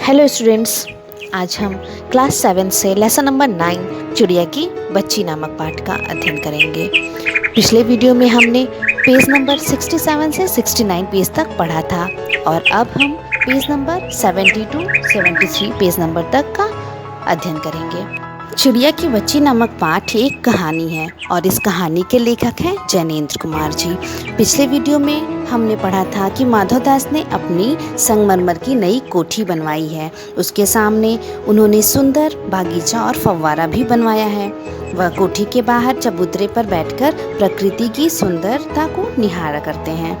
Hello students, आज हम class 7 से लेसन नंबर 9 चिड़िया की बच्ची नामक पाठ का अध्ययन करेंगे। पिछले वीडियो में हमने पेज नंबर 67 से 69 पेज तक पढ़ा था और अब हम page number 70 to 73 page number तक का अध्ययन करेंगे। चिड़िया की बच्ची नामक पाठ एक कहानी है और इस कहानी के लेखक हैं जैनेंद्र कुमार जी। पिछले वीडियो में हमने पढ़ा था कि माधवदास ने अपनी संगमरमर की नई कोठी बनवाई है। उसके सामने उन्होंने सुंदर बागीचा और फव्वारा भी बनवाया है। वह कोठी के बाहर चबूतरे पर बैठकर प्रकृति की सुंदरता को निहारा करते हैं।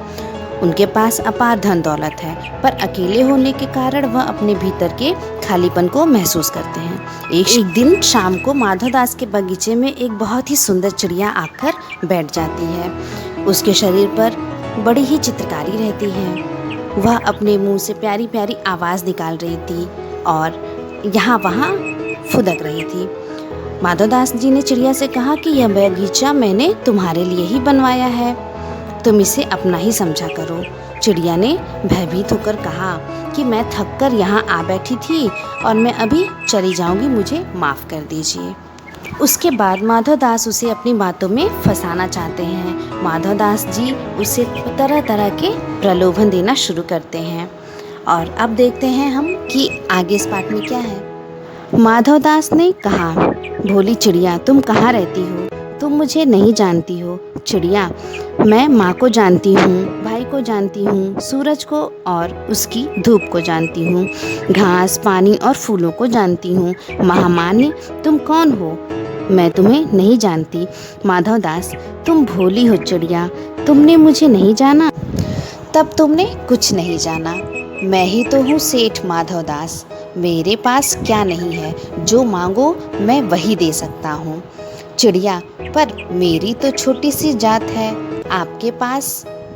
उनके पास अपार धन दौलत है, पर अकेले होने के कारण वह अपने भीतर के खालीपन को महसूस करते हैं। एक दिन शाम को माधवदास के बगीचे में एक बहुत ही सुंदर चिड़िया आकर बैठ जाती है। उसके शरीर पर बड़ी ही चित्रकारी रहती है। वह अपने मुंह से प्यारी प्यारी आवाज़ निकाल रही थी और यहाँ वहाँ फुदक रही थी। माधवदास जी ने चिड़िया से कहा कि यह बगीचा मैंने तुम्हारे लिए ही बनवाया है, तुम इसे अपना ही समझा करो। चिड़िया ने भयभीत होकर कहा कि मैं थक कर यहाँ आ बैठी थी और मैं अभी चली जाऊँगी, मुझे माफ़ कर दीजिए। उसके बाद माधवदास उसे अपनी बातों में फंसाना चाहते हैं। माधवदास जी उसे तरह तरह के प्रलोभन देना शुरू करते हैं और अब देखते हैं हम कि आगे इस पाठ में क्या है। माधवदास ने कहा, भोली चिड़िया, तुम कहाँ रहती हो? तुम मुझे नहीं जानती हो। चिड़िया, मैं माँ को जानती हूँ, भाई को जानती हूँ, सूरज को और उसकी धूप को जानती हूँ, घास, पानी और फूलों को जानती हूँ। महामान्य, तुम कौन हो? मैं तुम्हें नहीं जानती। माधवदास, तुम भोली हो चिड़िया, तुमने मुझे नहीं जाना, तब तुमने कुछ नहीं जाना। मैं ही तो हूँ सेठ माधवदास। मेरे पास क्या नहीं है, जो मांगो मैं वही दे सकता हूँ। चिड़िया, पर मेरी तो छोटी सी जात है, आपके पास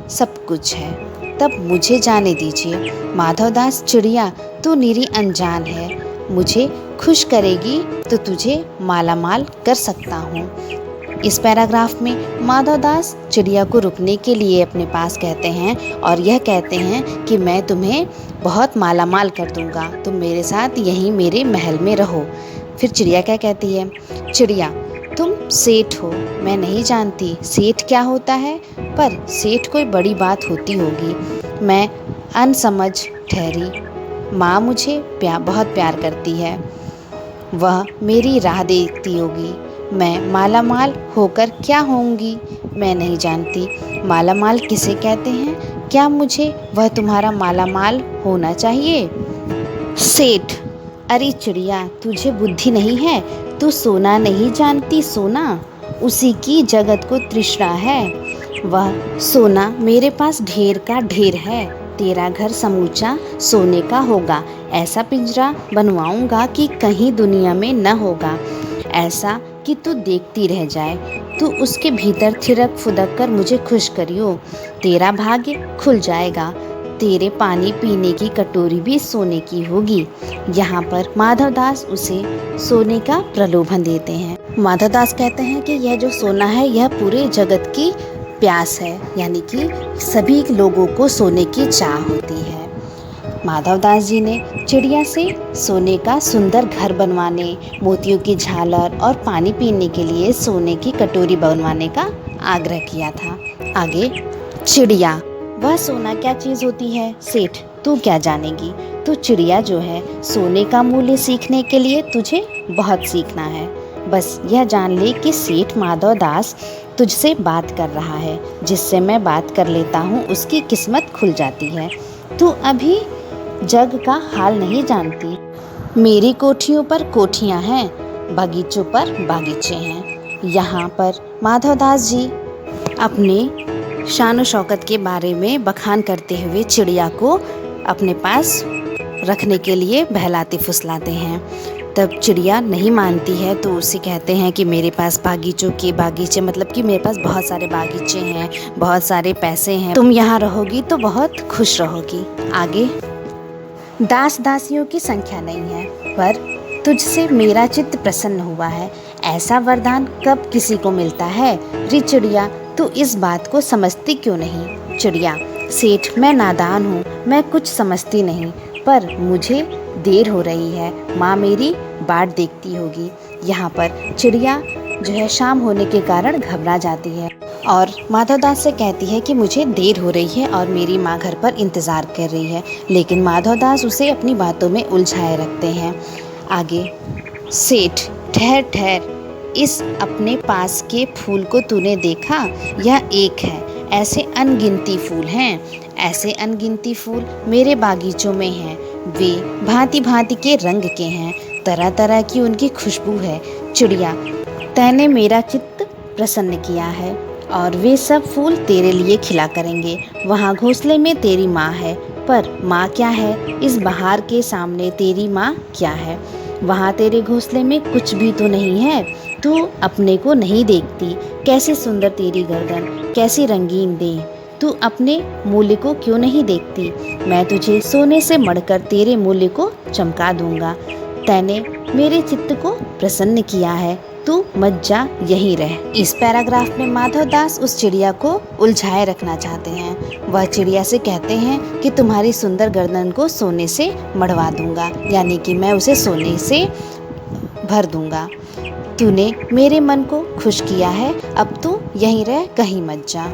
सब कुछ है, तब मुझे जाने दीजिए। माधवदास, चिड़िया तू निरी अनजान है, मुझे खुश करेगी तो तुझे मालामाल कर सकता हूँ। इस पैराग्राफ में माधवदास चिड़िया को रुकने के लिए अपने पास कहते हैं और यह कहते हैं कि मैं तुम्हें बहुत मालामाल कर दूंगा, तुम मेरे साथ यहीं मेरे महल में रहो। फिर चिड़िया क्या कहती है? चिड़िया, तुम सेठ हो, मैं नहीं जानती सेठ क्या होता है, पर सेठ कोई बड़ी बात होती होगी। मैं अनसमझ ठहरी। माँ मुझे बहुत प्यार करती है, वह मेरी राह देखती होगी। मैं मालामाल होकर क्या होंगी, मैं नहीं जानती। मालामाल किसे कहते हैं? क्या मुझे वह तुम्हारा मालामाल होना चाहिए? सेठ, अरे चिड़िया, तुझे बुद्धि नहीं है? तू सोना नहीं जानती? सोना उसी की जगत को तृष्णा है। वह सोना मेरे पास ढेर का ढेर है। तेरा घर समूचा सोने का होगा। ऐसा पिंजरा बनवाऊंगा कि कहीं दुनिया में न होगा, ऐसा कि तू देखती रह जाए। तू उसके भीतर थिरक फुदक कर मुझे खुश करियो, तेरा भाग्य खुल जाएगा। तेरे पानी पीने की कटोरी भी सोने की होगी। यहाँ पर माधवदास उसे सोने का प्रलोभन देते हैं। माधवदास कहते हैं कि यह जो सोना है यह पूरे जगत की प्यास है, यानी कि सभी लोगों को सोने की चाह होती है। माधवदास जी ने चिड़िया से सोने का सुंदर घर बनवाने, मोतियों की झालर और पानी पीने के लिए सोने की कटोरी बनवाने का आग्रह किया था। आगे, चिड़िया, वह सोना क्या चीज़ होती है? सेठ, तू क्या जानेगी? तू चिड़िया जो है, सोने का मूल्य सीखने के लिए तुझे बहुत सीखना है। बस यह जान ले कि सेठ माधवदास तुझसे बात कर रहा है, जिससे मैं बात कर लेता हूँ उसकी किस्मत खुल जाती है। तू अभी जग का हाल नहीं जानती। मेरी कोठियों पर कोठियाँ हैं, बगीचों पर बागीचे हैं। यहाँ पर माधवदास जी अपने शान शौकत के बारे में बखान करते हुए चिड़िया को अपने पास रखने के लिए बहलाते फुसलाते हैं। तब चिड़िया नहीं मानती है तो उसे कहते हैं कि मेरे पास बागीचों के बागीचे, मतलब कि मेरे पास बहुत सारे बागीचे हैं, बहुत सारे पैसे हैं, तुम यहाँ रहोगी तो बहुत खुश रहोगी। आगे, दास दासियों की संख्या नहीं है, पर तुझसे मेरा चित्त प्रसन्न हुआ है। ऐसा वरदान कब किसी को मिलता है? रे चिड़िया, तू इस बात को समझती क्यों नहीं? चिड़िया, सेठ, मैं नादान हूँ, मैं कुछ समझती नहीं। पर मुझे देर हो रही है, माँ मेरी बाट देखती होगी। यहाँ पर चिड़िया जो है शाम होने के कारण घबरा जाती है और माधवदास से कहती है कि मुझे देर हो रही है और मेरी माँ घर पर इंतज़ार कर रही है। लेकिन माधवदास उसे अपनी बातों में उलझाए रखते हैं। आगे, सेठ ठहर ठहर, इस अपने पास के फूल को तूने देखा? यह एक है, ऐसे अनगिनती फूल हैं, ऐसे अनगिनती फूल मेरे बागीचों में हैं। वे भांति भांति के रंग के हैं, तरह तरह की उनकी खुशबू है। चिड़िया, तैने मेरा चित्त प्रसन्न किया है और वे सब फूल तेरे लिए खिला करेंगे। वहाँ घोंसले में तेरी माँ है, पर माँ क्या है? इस बहार के सामने तेरी माँ क्या है? वहाँ तेरे घोंसले में कुछ भी तो नहीं है। तू अपने को नहीं देखती? कैसी सुंदर तेरी गर्दन, कैसी रंगीन देह। तू अपने मूल्य को क्यों नहीं देखती? मैं तुझे सोने से मढ़कर तेरे मूल्य को चमका दूंगा। तैने मेरे चित्त को प्रसन्न किया है, तू मत जा, यहीं रह। इस पैराग्राफ में माधवदास उस चिड़िया को उलझाए रखना चाहते हैं। वह चिड़िया से कहते हैं कि तुम्हारी सुंदर गर्दन को सोने से मढ़वा दूंगा, यानी कि मैं उसे सोने से भर दूंगा। तूने मेरे मन को खुश किया है, अब तू यहीं रह, कहीं मत जा।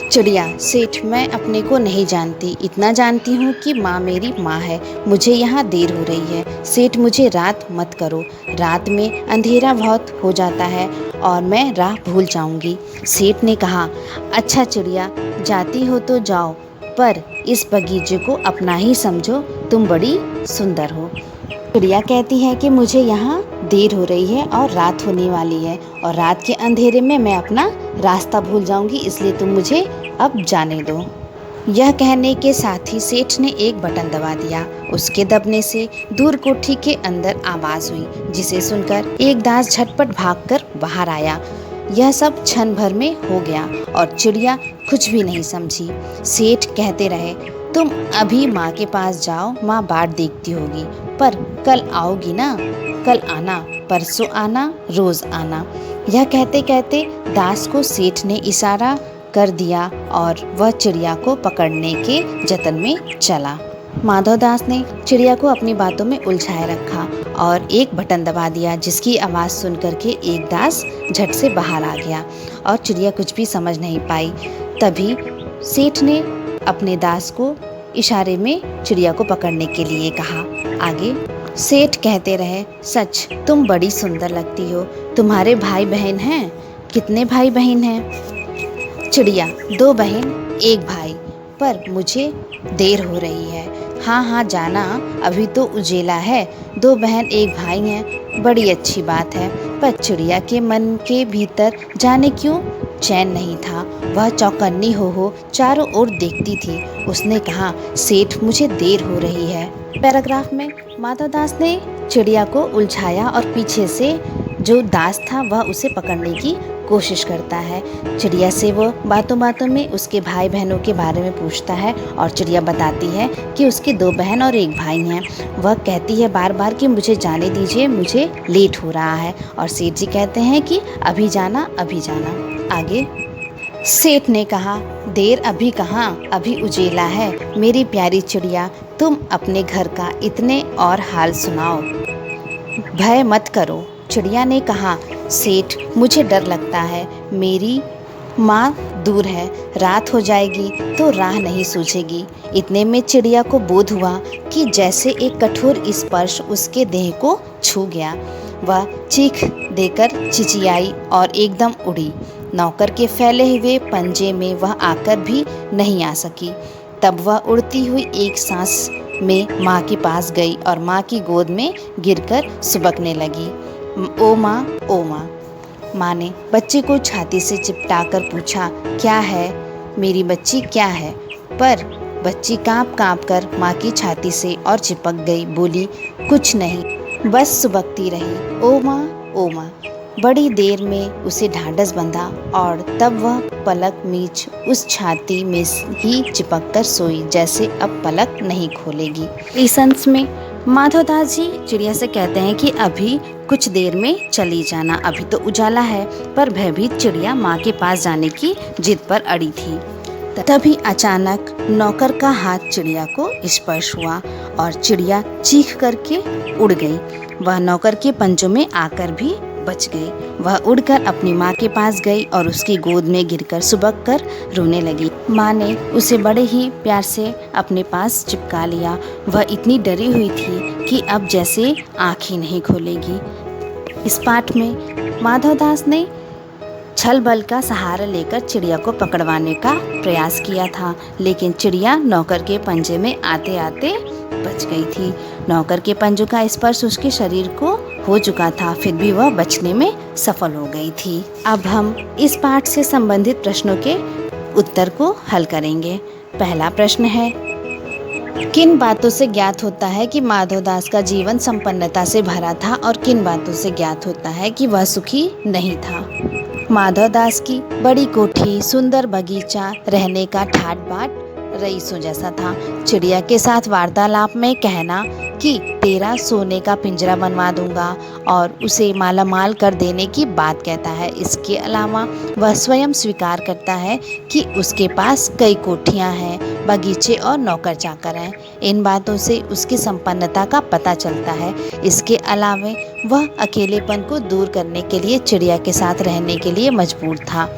चिड़िया, सेठ मैं अपने को नहीं जानती, इतना जानती हूँ कि माँ मेरी माँ है। मुझे यहाँ देर हो रही है। सेठ मुझे रात मत करो, रात में अंधेरा बहुत हो जाता है और मैं राह भूल जाऊँगी। सेठ ने कहा, अच्छा चिड़िया, जाती हो तो जाओ, पर इस बगीचे को अपना ही समझो, तुम बड़ी सुंदर हो। चिड़िया कहती है कि मुझे यहाँ देर हो रही है और रात होने वाली है और रात के अंधेरे में मैं अपना रास्ता भूल जाऊंगी, इसलिए तुम मुझे अब जाने दो। यह कहने के साथ ही सेठ ने एक बटन दबा दिया। उसके दबने से दूर कोठी के अंदर आवाज हुई, जिसे सुनकर एक दास झटपट भागकर बाहर आया। यह सब क्षण भर में हो गया और चिड़िया कुछ भी नहीं समझी। सेठ कहते रहे, तुम अभी माँ के पास जाओ, माँ बाट देखती होगी, पर कल आओगी ना? कल आना, परसों आना, रोज आना। यह कहते कहते दास को सेठ ने इशारा कर दिया और वह चिड़िया को पकड़ने के जतन में चला। माधवदास ने चिड़िया को अपनी बातों में उलझाए रखा और एक बटन दबा दिया, जिसकी आवाज़ सुन करके एक दास झट से बाहर आ गया और चिड़िया कुछ भी समझ नहीं पाई। तभी सेठ ने अपने दास को इशारे में चिड़िया को पकड़ने के लिए कहा। आगे सेठ कहते रहे, सच तुम बड़ी सुंदर लगती हो। तुम्हारे भाई बहन हैं? कितने भाई बहन हैं? चिड़िया, 2 बहन 1 भाई, पर मुझे देर हो रही है। हाँ हाँ जाना, अभी तो उजेला है। 2 बहन 1 भाई हैं, बड़ी अच्छी बात है। पर चिड़िया के मन के भीतर जाने क्यों चैन नहीं था। वह चौकन्नी हो चारों ओर देखती थी। उसने कहा, सेठ मुझे देर हो रही है। पैराग्राफ में माधवदास ने चिड़िया को उलझाया और पीछे से जो दास था वह उसे पकड़ने की कोशिश करता है। चिड़िया से वो बातों बातों में उसके भाई बहनों के बारे में पूछता है और चिड़िया बताती है कि उसके 2 बहन और 1 भाई हैं। वह कहती है बार बार कि मुझे जाने दीजिए, मुझे लेट हो रहा है। और सेठ जी कहते हैं कि अभी जाना, अभी जाना। आगे सेठ ने कहा, देर अभी कहाँ, अभी उजेला है। मेरी प्यारी चिड़िया, तुम अपने घर का इतने और हाल सुनाओ, भय मत करो। चिड़िया ने कहा, सेठ मुझे डर लगता है, मेरी माँ दूर है, रात हो जाएगी तो राह नहीं सूझेगी। इतने में चिड़िया को बोध हुआ कि जैसे एक कठोर स्पर्श उसके देह को छू गया। वह चीख देकर चिचियाई और एकदम उड़ी। नौकर के फैले हुए पंजे में वह आकर भी नहीं आ सकी। तब वह उड़ती हुई एक सांस में माँ के पास गई और माँ की गोद में गिरकर सुबकने लगी। ओ माँ, ओ माँ। माँ ने बच्चे को छाती से चिपटाकर पूछा, क्या है मेरी बच्ची, क्या है? पर बच्ची काँप काँप कर माँ की छाती से और चिपक गई। बोली, कुछ नहीं, बस सुबकती रही। ओ माँ, ओ माँ। बड़ी देर में उसे ढांढस बंधा और तब वह पलक मीच उस छाती में ही चिपक कर सोई, जैसे अब पलक नहीं खोलेगी। इस अंश में माधवदास जी चिड़िया से कहते हैं कि अभी कुछ देर में चली जाना, अभी तो उजाला है। पर भयभीत चिड़िया माँ के पास जाने की जिद पर अड़ी थी। तभी अचानक नौकर का हाथ चिड़िया को स्पर्श हुआ और चिड़िया चीख करके उड़ गई। वह नौकर के पंजों में आकर भी बच गई। वह उड़कर अपनी माँ के पास गई और उसकी गोद में गिरकर सुबक कर रोने लगी। माँ ने उसे बड़े ही प्यार से अपने पास चिपका लिया। वह इतनी डरी हुई थी कि अब जैसे आँख ही नहीं खोलेगी। इस पाठ में माधवदास ने छल बल का सहारा लेकर चिड़िया को पकड़वाने का प्रयास किया था, लेकिन चिड़िया नौकर के पंजे में आते आते बच गई थी। नौकर के पंजों का स्पर्श उसके शरीर को हो चुका था, फिर भी वह बचने में सफल हो गई थी। अब हम इस पाठ से संबंधित प्रश्नों के उत्तर को हल करेंगे। पहला प्रश्न है, किन बातों से ज्ञात होता है कि माधवदास का जीवन संपन्नता से भरा था और किन बातों से ज्ञात होता है कि वह सुखी नहीं था। माधवदास की बड़ी कोठी, सुंदर बगीचा, रहने का ठाट बाट रईसों जैसा था। चिड़िया के साथ वार्तालाप में कहना कि तेरा सोने का पिंजरा बनवा दूंगा और उसे मालामाल कर देने की बात कहता है। इसके अलावा वह स्वयं स्वीकार करता है कि उसके पास कई कोठियां हैं, बगीचे और नौकर चाकर हैं। इन बातों से उसकी संपन्नता का पता चलता है। इसके अलावा वह अकेलेपन को दूर करने के लिए चिड़िया के साथ रहने के लिए मजबूर था।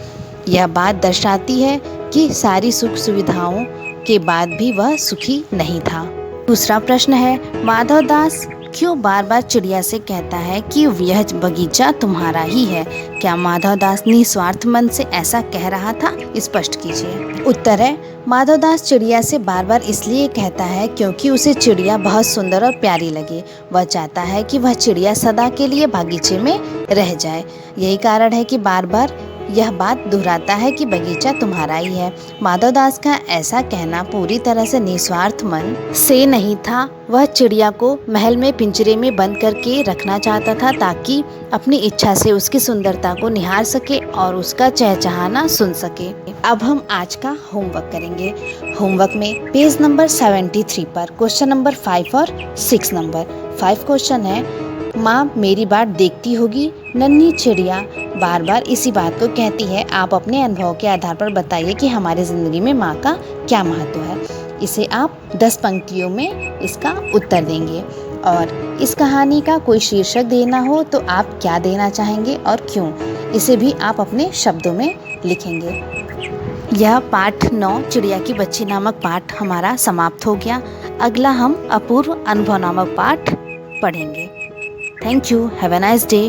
यह बात दर्शाती है कि सारी सुख सुविधाओं के बाद भी वह सुखी नहीं था। दूसरा प्रश्न है, माधवदास क्यों बार बार चिड़िया से कहता है कि यह बगीचा तुम्हारा ही है? क्या माधवदास निस्वार्थ मन से ऐसा कह रहा था? स्पष्ट कीजिए। उत्तर है, माधवदास चिड़िया से बार बार इसलिए कहता है क्योंकि उसे चिड़िया बहुत सुंदर और प्यारी लगे। वह चाहता है कि वह चिड़िया सदा के लिए बगीचे में रह जाए। यही कारण है कि बार बार यह बात दोहराता है कि बगीचा तुम्हारा ही है। माधवदास का ऐसा कहना पूरी तरह से निस्वार्थ मन से नहीं था। वह चिड़िया को महल में पिंजरे में बंद करके रखना चाहता था ताकि अपनी इच्छा से उसकी सुंदरता को निहार सके और उसका चहचहाना सुन सके। अब हम आज का होमवर्क करेंगे। होमवर्क में पेज नंबर 73 पर क्वेश्चन नंबर 5 और 6 नंबर 5 क्वेश्चन है, माँ मेरी बात देखती होगी। नन्ही चिड़िया बार बार इसी बात को कहती है। आप अपने अनुभव के आधार पर बताइए कि हमारी ज़िंदगी में माँ का क्या महत्व है। इसे आप 10 पंक्तियों में इसका उत्तर देंगे और इस कहानी का कोई शीर्षक देना हो तो आप क्या देना चाहेंगे और क्यों, इसे भी आप अपने शब्दों में लिखेंगे। यह पाठ 9 चिड़िया की बच्ची नामक पाठ हमारा समाप्त हो गया। अगला हम अपूर्व अनुभव नामक पाठ पढ़ेंगे। Thank you. Have a nice day.